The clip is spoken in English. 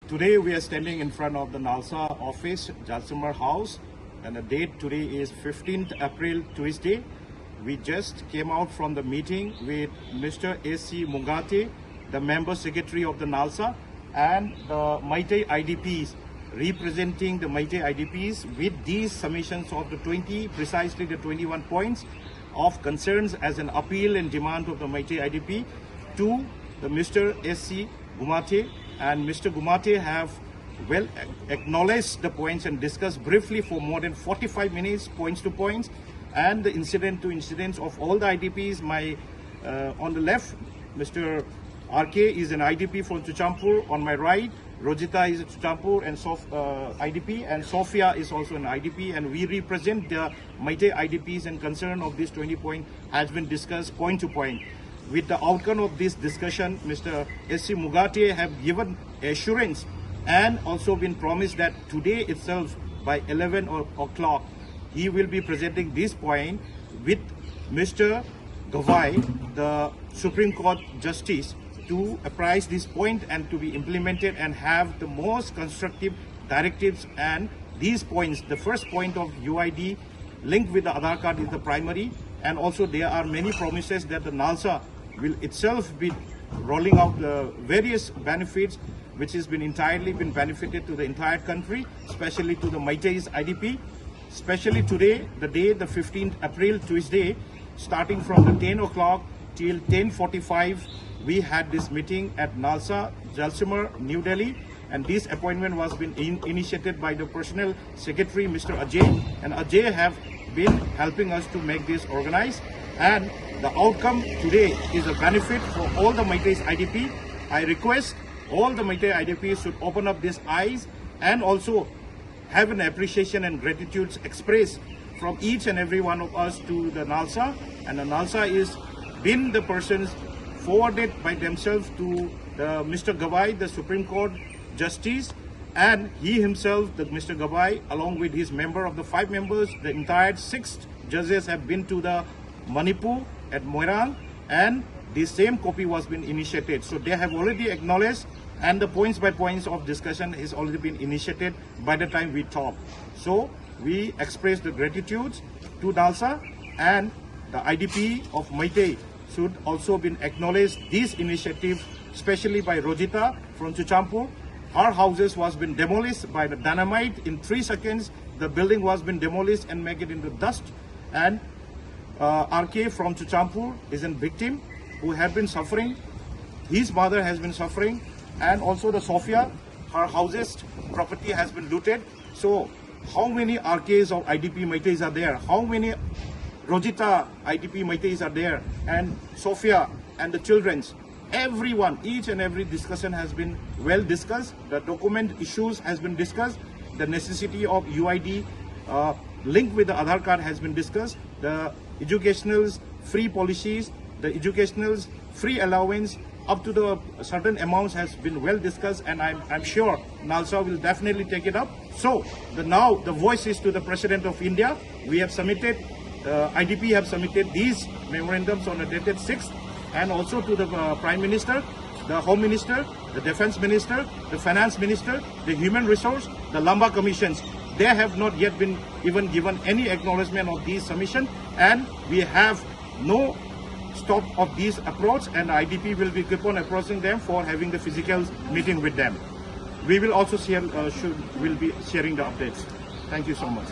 Today we are standing in front of the NALSA office, Jalsimar House, and the date today is 15th April, Tuesday. We just came out from the meeting with Mr. A.C. Mungate, the member secretary of the NALSA, and the Meitei IDPs, representing the Meitei IDPs with these submissions of the precisely the 21 points of concerns as an appeal and demand of the Meitei IDP to the Mr. S.C. Gumate, and Mr. Gumate have well acknowledged the points and discussed briefly for more than 45 minutes, points to points, and the incident to incidents of all the IDPs. On the left, Mr. RK is an IDP from Chuchampur. On my right, Rojita is a Chuchampur and IDP, and Sophia is also an IDP, and we represent the Meitei IDPs, and concern of this 20 point has been discussed point to point. With the outcome of this discussion, Mr. S.C. Mungate have given assurance and also been promised that today itself by 11 o'clock he will be presenting this point with Mr. Gavai, the Supreme Court Justice, to apprise this point and to be implemented and have the most constructive directives. And these points, the first point of UID linked with the Aadhaar card is the primary, and also there are many promises that the NALSA will itself be rolling out the various benefits which has been entirely benefited to the entire country, especially to the Meitei's IDP. Especially today, the day, the 15th April, Tuesday, starting from the 10 o'clock till 10:45, we had this meeting at NALSA, Jalsimar, New Delhi, and this appointment was been initiated by the Personnel Secretary, Mr. Ajay, and Ajay have been helping us to make this organized. And the outcome today is a benefit for all the Meitei's IDP. I request all the Meitei IDPs should open up these eyes and also have an appreciation and gratitude expressed from each and every one of us to the NALSA. And the NALSA is been the persons forwarded by themselves to Mr. Gavai, the Supreme Court Justice, and he himself, Mr. Gavai, along with his member of the 5 members, the entire 6 judges have been to the Manipur at Moirang, and the same copy was been initiated. So they have already acknowledged, and the points by points of discussion has already been initiated by the time we talk. So we express the gratitude to NALSA, and the IDP of Meitei should also been acknowledged this initiative, especially by Rojita from Chuchampur. Her houses was been demolished by the dynamite in 3 seconds. The building was been demolished and make it into dust. And RK from Chuchampur is a victim who had been suffering. His mother has been suffering, and also the Sophia, her houses, property has been looted. So how many RKs of IDP Meiteis are there? How many Rojita IDP Meiteis are there? And Sophia and the children's, everyone, each and every discussion has been well discussed. The document issues has been discussed. The necessity of UID linked with the Aadhaar card has been discussed. The educational's free policies, the educational's free allowance up to the certain amounts has been well discussed, and I'm sure NALSA will definitely take it up. So now the voice is to the President of India. We have submitted, IDP have submitted these memorandums on the dated 6th, and also to the Prime Minister, the Home Minister, the Defense Minister, the Finance Minister, the Human Resource, the Lamba Commissions. They have not yet been even given any acknowledgement of these submission, and we have no stop of this approach, and IDP will be keep on approaching them for having the physical meeting with them. We will also share, will be sharing the updates. Thank you so much.